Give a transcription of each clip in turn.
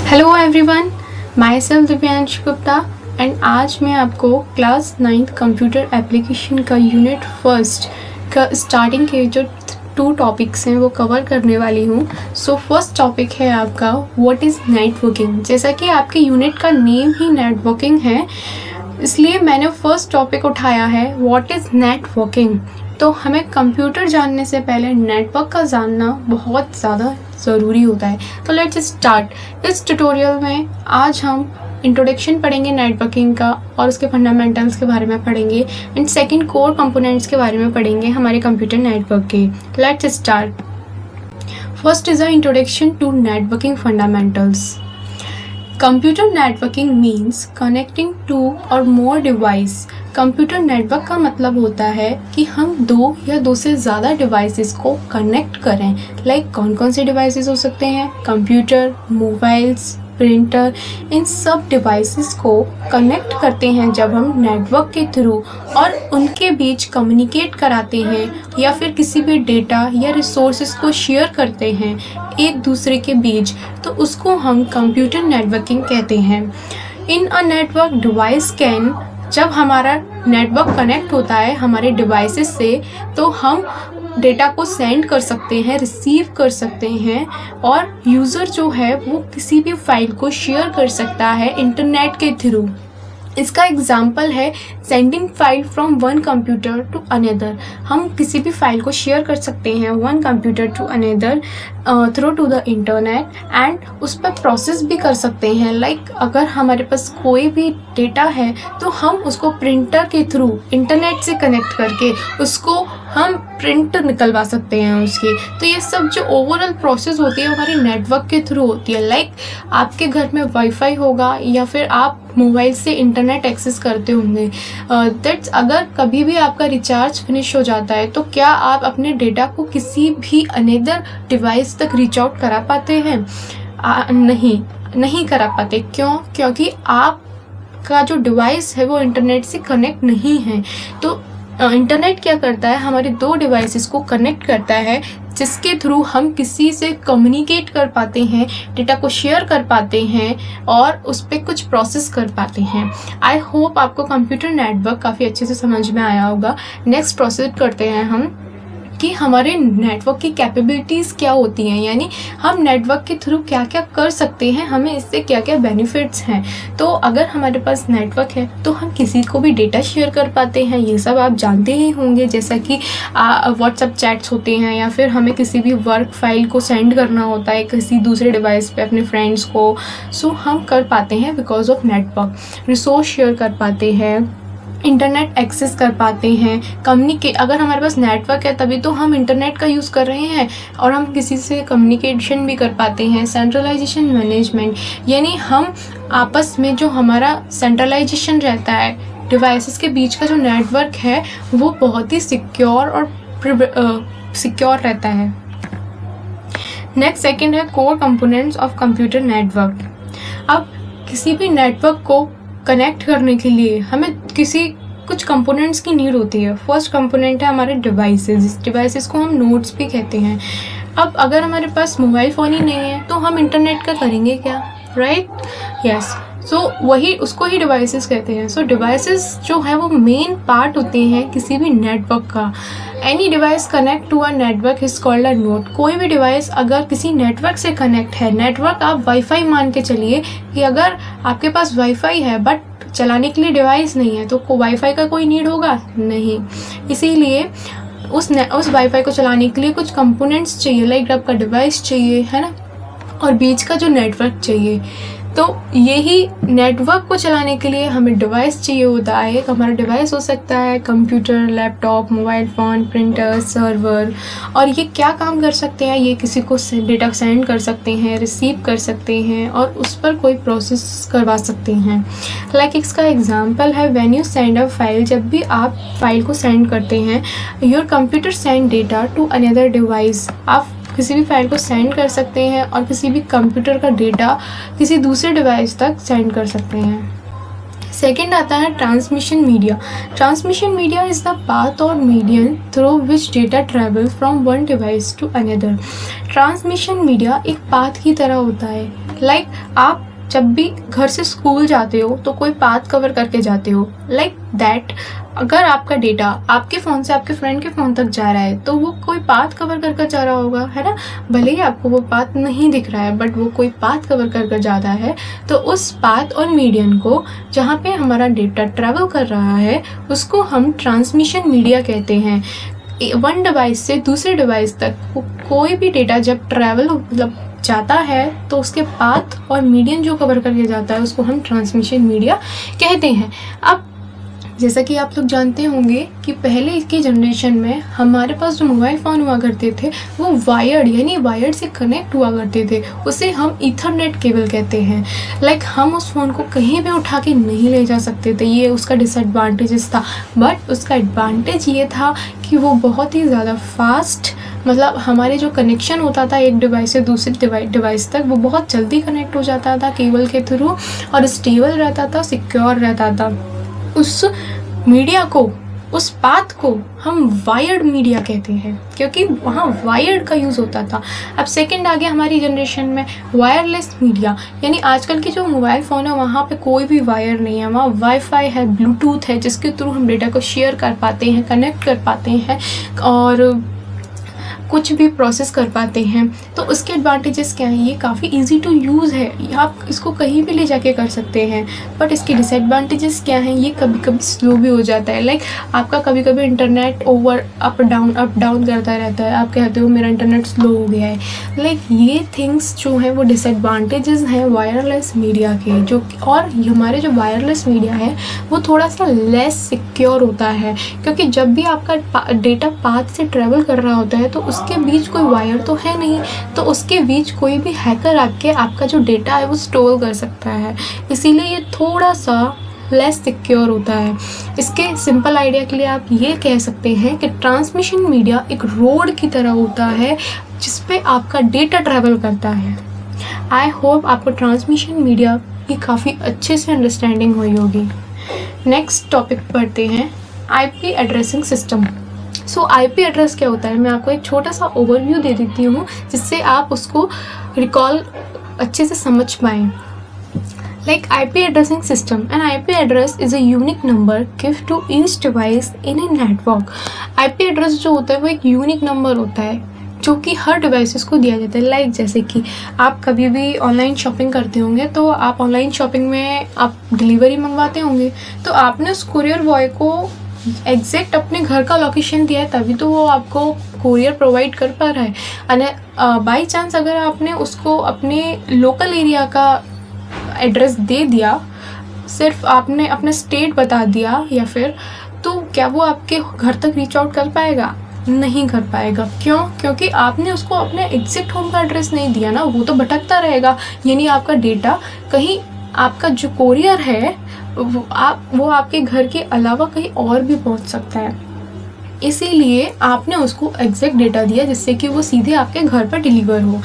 Hello everyone, my self Divyansh Gupta and आज मैं आपको क्लास 9th कंप्यूटर एप्लीकेशन का यूनिट फर्स्ट का स्टार्टिंग के जो 2 टॉपिक्स हैं वो कवर करने वाली हूँ। सो फर्स्ट टॉपिक है आपका व्हाट इज़ नेटवर्किंग। जैसा कि आपके यूनिट का नेम ही नेटवर्किंग है, इसलिए मैंने फर्स्ट टॉपिक उठाया है व्हाट इज़ नेटवर्किंग। तो हमें कंप्यूटर जानने से पहले नेटवर्क का जानना बहुत ज़्यादा ज़रूरी होता है। तो लेट्स स्टार्ट। इस ट्यूटोरियल में आज हम इंट्रोडक्शन पढ़ेंगे नेटवर्किंग का और उसके फंडामेंटल्स के बारे में पढ़ेंगे एंड सेकंड कोर कंपोनेंट्स के बारे में पढ़ेंगे हमारे कंप्यूटर नेटवर्क के। Let's start. First is a introduction to networking fundamentals. Computer networking means connecting 2 or more device. Computer network का मतलब होता है कि हम 2 या 2 से ज़्यादा डिवाइसेस को कनेक्ट करें। लाइक कौन कौन से डिवाइसेस हो सकते हैं? कंप्यूटर, मोबाइल्स, प्रिंटर, इन सब डिवाइसेस को कनेक्ट करते हैं जब हम नेटवर्क के थ्रू और उनके बीच कम्युनिकेट कराते हैं या फिर किसी भी डेटा या रिसोर्सेज को शेयर करते हैं एक दूसरे के बीच, तो उसको हम कंप्यूटर नेटवर्किंग कहते हैं। इन अ नेटवर्क डिवाइस कैन, जब हमारा नेटवर्क कनेक्ट होता है हमारे डिवाइसेस से, तो हम डेटा को सेंड कर सकते हैं, रिसीव कर सकते हैं और यूज़र जो है वो किसी भी फाइल को शेयर कर सकता है इंटरनेट के थ्रू। इसका एग्जाम्पल है sending file from one computer to another. हम किसी भी फाइल को शेयर कर सकते हैं one computer to another through to the internet and उस पर प्रोसेस भी कर सकते हैं। लाइक अगर हमारे पास कोई भी डेटा है तो हम उसको प्रिंटर के थ्रू इंटरनेट से कनेक्ट करके उसको हम प्रिंट निकलवा सकते हैं उसकी। तो ये सब जो ओवरऑल प्रोसेस होती है हमारे नेटवर्क के थ्रू होती है। लाइक आपके घर में वाईफाई होगा या फिर आप मोबाइल से इंटरनेट एक्सेस करते होंगे। दैट्स अगर कभी भी आपका रिचार्ज फिनिश हो जाता है तो क्या आप अपने डेटा को किसी भी अनदर डिवाइस तक रीच आउट करा पाते हैं? नहीं करा पाते। क्यों? क्योंकि आपका जो डिवाइस है वो इंटरनेट से कनेक्ट नहीं है। तो इंटरनेट क्या करता है, हमारे 2 डिवाइसेस को कनेक्ट करता है जिसके थ्रू हम किसी से कम्युनिकेट कर पाते हैं, डेटा को शेयर कर पाते हैं और उस पर कुछ प्रोसेस कर पाते हैं। आई होप आपको कंप्यूटर नेटवर्क काफ़ी अच्छे से समझ में आया होगा। नेक्स्ट प्रोसीड करते हैं हम कि हमारे नेटवर्क की कैपेबिलिटीज़ क्या होती हैं, यानी हम नेटवर्क के थ्रू क्या क्या कर सकते हैं, हमें इससे क्या क्या बेनिफिट्स हैं। तो अगर हमारे पास नेटवर्क है तो हम किसी को भी डेटा शेयर कर पाते हैं, ये सब आप जानते ही होंगे। जैसा कि व्हाट्सएप चैट्स होते हैं या फिर हमें किसी भी वर्क फाइल को सेंड करना होता है किसी दूसरे डिवाइस पे अपने फ्रेंड्स को, सो हम कर पाते हैं because of network. Resource share कर पाते हैं, इंटरनेट एक्सेस कर पाते हैं, कम्युनिकेट। अगर हमारे पास नेटवर्क है तभी तो हम इंटरनेट का यूज़ कर रहे हैं और हम किसी से कम्युनिकेशन भी कर पाते हैं। सेंट्रलाइजेशन मैनेजमेंट, यानी हम आपस में जो हमारा सेंट्रलाइजेशन रहता है डिवाइसेस के बीच का जो नेटवर्क है वो बहुत ही सिक्योर और सिक्योर रहता है। नेक्स्ट सेकंड है core components of computer network. अब किसी भी नेटवर्क को कनेक्ट करने के लिए हमें कुछ कंपोनेंट्स की नीड होती है। फर्स्ट कंपोनेंट है हमारे डिवाइसेस को हम नोड्स भी कहते हैं। अब अगर हमारे पास मोबाइल फ़ोन ही नहीं है तो हम इंटरनेट का करेंगे क्या? Right, yes. सो वही उसको ही डिवाइसेस कहते हैं। सो डिवाइसेस जो है वो मेन पार्ट होते हैं किसी भी नेटवर्क का। Any device connect to a network is called a node. कोई भी डिवाइस अगर किसी नेटवर्क से कनेक्ट है, नेटवर्क आप वाईफाई मान के चलिए कि अगर आपके पास वाईफाई है बट चलाने के लिए डिवाइस नहीं है तो वाईफाई का कोई नीड होगा? नहीं। इसीलिए उस वाईफाई को चलाने के लिए कुछ कंपोनेंट्स चाहिए, लाइक आपका डिवाइस चाहिए, है ना, और बीच का जो नेटवर्क चाहिए। तो यही नेटवर्क को चलाने के लिए हमें डिवाइस चाहिए होता है। एक हमारा डिवाइस हो सकता है computer, laptop, mobile phone, printer, server. और ये क्या काम कर सकते हैं? ये किसी को डेटा सेंड कर सकते हैं, रिसीव कर सकते हैं और उस पर कोई प्रोसेस करवा सकते हैं। लाइक इसका एग्जांपल है when you send a file. जब भी आप फाइल को सेंड करते हैं, your computer send data to another device. आप किसी भी फाइल को सेंड कर सकते हैं और किसी भी कंप्यूटर का डेटा किसी दूसरे डिवाइस तक सेंड कर सकते हैं। सेकेंड आता है transmission media. Transmission media is the path और medium through which data travel from one device to another. Transmission media एक पाथ की तरह होता है। लाइक आप जब भी घर से स्कूल जाते हो तो कोई पाथ कवर करके जाते हो, लाइक दैट अगर आपका डेटा आपके फ़ोन से आपके फ्रेंड के फ़ोन तक जा रहा है तो वो कोई पाथ कवर कर जा रहा होगा, है ना। भले ही आपको वो पाथ नहीं दिख रहा है बट वो कोई पाथ कवर कर जाता है, तो उस पाथ और मीडियन को जहाँ पे हमारा डेटा ट्रैवल कर रहा है उसको हम ट्रांसमिशन मीडिया कहते हैं। वन डिवाइस से दूसरे डिवाइस तक कोई भी डेटा जब ट्रैवल मतलब जाता है तो उसके पाथ और मीडियन जो कवर करके जाता है उसको हम ट्रांसमिशन मीडिया कहते हैं। अब जैसा कि आप लोग जानते होंगे कि पहले की जनरेशन में हमारे पास जो मोबाइल फ़ोन हुआ करते थे वो वायर्ड यानी वायर्ड से कनेक्ट हुआ करते थे, उसे हम ईथरनेट केबल कहते हैं। लाइक हम उस फ़ोन को कहीं भी उठा के नहीं ले जा सकते थे, ये उसका डिसएडवांटेजेस था। बट उसका एडवांटेज ये था कि वो बहुत ही ज़्यादा फास्ट, मतलब हमारे जो कनेक्शन होता था एक डिवाइस से दूसरे डिवाइस तक वो बहुत जल्दी कनेक्ट हो जाता था केबल के थ्रू, और स्टेबल रहता था, सिक्योर रहता था। उस मीडिया को, उस पाथ को हम वायर्ड मीडिया कहते हैं क्योंकि वहाँ वायर्ड का यूज़ होता था। अब सेकंड आ गया हमारी जनरेशन में वायरलेस मीडिया, यानी आजकल की जो मोबाइल फ़ोन है वहाँ पे कोई भी वायर नहीं है, वहाँ वाईफाई है, ब्लूटूथ है, जिसके थ्रू हम डेटा को शेयर कर पाते हैं, कनेक्ट कर पाते हैं और कुछ भी प्रोसेस कर पाते हैं। तो उसके एडवांटेजेस क्या हैं, ये काफ़ी इजी टू यूज़ है, आप इसको कहीं भी ले जाके कर सकते हैं। बट इसके डिसएडवांटेजेस क्या हैं, ये कभी कभी स्लो भी हो जाता है। लाइक आपका कभी कभी इंटरनेट ओवर अप डाउन करता रहता है, आप कहते हो मेरा इंटरनेट स्लो हो गया है। लाइक ये थिंग्स जो हैं वो डिसएडवांटेजेस हैं वायरलेस मीडिया के। जो और हमारे जो वायरलेस मीडिया है वो थोड़ा सा लेस सिक्योर होता है क्योंकि जब भी आपका डेटा पाथ से ट्रेवल कर रहा होता है तो उसके बीच कोई वायर तो है नहीं, तो उसके बीच कोई भी हैकर आके आपका जो डेटा है वो स्टोर कर सकता है, इसीलिए ये थोड़ा सा लेस सिक्योर होता है। इसके सिंपल आइडिया के लिए आप ये कह सकते हैं कि ट्रांसमिशन मीडिया एक रोड की तरह होता है जिस पे आपका डेटा ट्रैवल करता है। आई होप आपको ट्रांसमिशन मीडिया की काफ़ी अच्छे से अंडरस्टैंडिंग हुई होगी। नेक्स्ट टॉपिक पढ़ते हैं, आईपी एड्रेसिंग सिस्टम। सो आईपी एड्रेस क्या होता है, मैं आपको एक छोटा सा ओवरव्यू दे देती हूँ जिससे आप उसको रिकॉल अच्छे से समझ पाएँ। Like IP addressing system, an IP address is a unique number given to each device in a network. IP address जो होता है वो एक यूनिक नंबर होता है जो कि हर डिवाइसेस को दिया जाता है। लाइक जैसे कि आप कभी भी ऑनलाइन शॉपिंग करते होंगे तो आप ऑनलाइन शॉपिंग में आप डिलीवरी मंगवाते होंगे, तो आपने उस कुरियर बॉय को एग्जैक्ट अपने घर का लोकेशन दिया है तभी तो वो आपको कुरियर प्रोवाइड कर पा रहा है। और बाई चांस अगर आपने उसको अपने लोकल एरिया का एड्रेस दे दिया, सिर्फ आपने अपना स्टेट बता दिया या फिर, तो क्या वो आपके घर तक रीच आउट कर पाएगा? नहीं कर पाएगा। क्यों? क्योंकि आपने उसको अपने एग्जैक्ट होम का एड्रेस नहीं दिया ना, वो तो भटकता रहेगा। यानी आपका डेटा कहीं, आपका जो कोरियर है वो आपके घर के अलावा कहीं और भी पहुंच सकता है, इसीलिए आपने उसको एग्जैक्ट डेटा दिया जिससे कि वो सीधे आपके घर पर डिलीवर हो।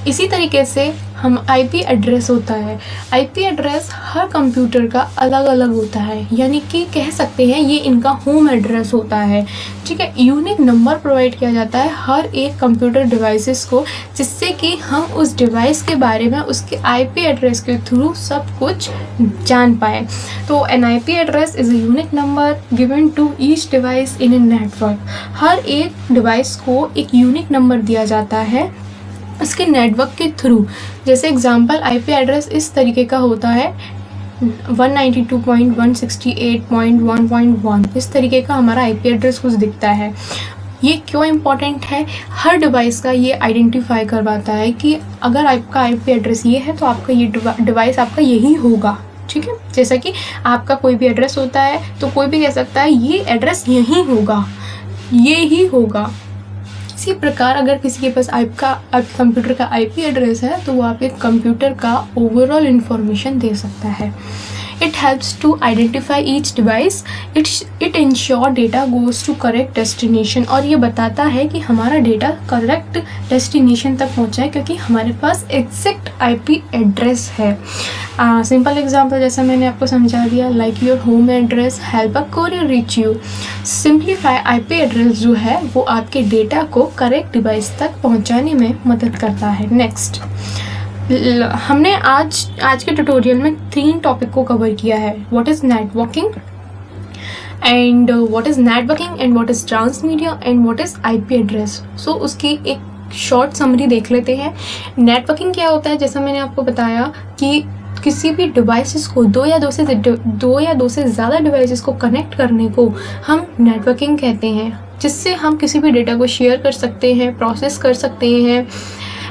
इसी तरीके से हम आईपी एड्रेस होता है। आईपी एड्रेस हर कंप्यूटर का अलग अलग होता है, यानी कि कह सकते हैं ये इनका होम एड्रेस होता है। ठीक है, यूनिक नंबर प्रोवाइड किया जाता है हर एक कंप्यूटर डिवाइसेस को, जिससे कि हम उस डिवाइस के बारे में उसके आईपी एड्रेस के थ्रू सब कुछ जान पाए। तो an IP address is a unique number given to each device in a network. हर एक डिवाइस को एक यूनिक नंबर दिया जाता है इसके नेटवर्क के थ्रू। जैसे एग्जांपल आईपी एड्रेस इस तरीके का होता है 192.168.1.1, इस तरीके का हमारा आईपी एड्रेस कुछ दिखता है। ये क्यों इम्पोर्टेंट है? हर डिवाइस का ये आइडेंटिफाई करवाता है कि अगर आपका आईपी एड्रेस ये है तो आपका ये डिवाइस आपका यही होगा। ठीक है, जैसा कि आपका कोई भी एड्रेस होता है तो कोई भी कह सकता है ये एड्रेस यही होगा, ये ही होगा। इसी प्रकार अगर किसी के पास आपके कंप्यूटर का आईपी एड्रेस है तो वो आपके कंप्यूटर का ओवरऑल इंफॉर्मेशन दे सकता है। It helps to identify each device. It ensure data goes to correct destination, और ये बताता है कि हमारा डेटा करेक्ट डेस्टिनेशन तक पहुँचा है क्योंकि हमारे पास एग्जैक्ट आईपी एड्रेस है। सिंपल एग्जांपल जैसा मैंने आपको समझा दिया, like your home address help a courier reach you. Simplify IP address जो है वो आपके डेटा को करेक्ट डिवाइस तक पहुँचाने में मदद करता है। नेक्स्ट, हमने आज के ट्यूटोरियल में 3 टॉपिक को कवर किया है। What is networking and what is networking and what is transmedia and what is IP address. So उसकी एक शॉर्ट समरी देख लेते हैं। नेटवर्किंग क्या होता है, जैसा मैंने आपको बताया कि किसी भी डिवाइसेस को दो या दो से ज़्यादा डिवाइसेस को कनेक्ट करने को हम नेटवर्किंग कहते हैं, जिससे हम किसी भी डेटा को शेयर कर सकते हैं, प्रोसेस कर सकते हैं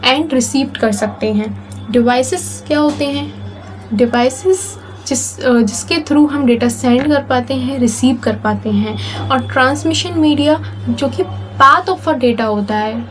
एंड रिसीव कर सकते हैं। डिवाइसेस क्या होते हैं? डिवाइसेस जिसके थ्रू हम डेटा सेंड कर पाते हैं, रिसीव कर पाते हैं। और ट्रांसमिशन मीडिया जो कि पाथ ऑफ अ डेटा होता है,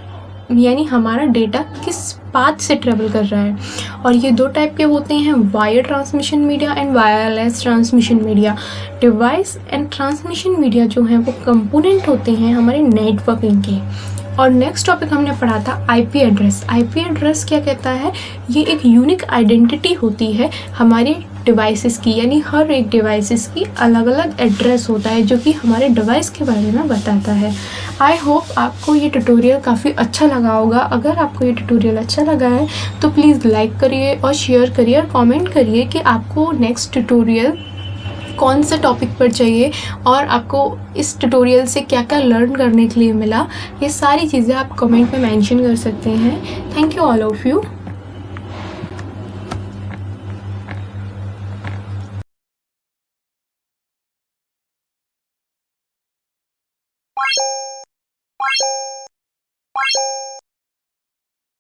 यानी हमारा डेटा किस पाथ से ट्रेवल कर रहा है। और ये 2 टाइप के होते हैं, wire transmission media and wireless transmission media. Device and transmission media जो हैं वो कंपोनेंट होते हैं हमारे नेटवर्किंग के। और नेक्स्ट टॉपिक हमने पढ़ा था आईपी एड्रेस। आईपी एड्रेस क्या कहता है? ये एक यूनिक आइडेंटिटी होती है हमारे डिवाइसेस की, यानी हर एक डिवाइसेस की अलग अलग एड्रेस होता है जो कि हमारे डिवाइस के बारे में बताता है। आई होप आपको ये ट्यूटोरियल काफ़ी अच्छा लगा होगा। अगर आपको ये ट्यूटोरियल अच्छा लगा है तो प्लीज़ लाइक करिए और शेयर करिए और कमेंट करिए कि आपको नेक्स्ट ट्यूटोरियल कौन से टॉपिक पर चाहिए और आपको इस ट्यूटोरियल से क्या क्या लर्न करने के लिए मिला। ये सारी चीज़ें आप कमेंट में मेंशन कर सकते हैं। Thank you all of you.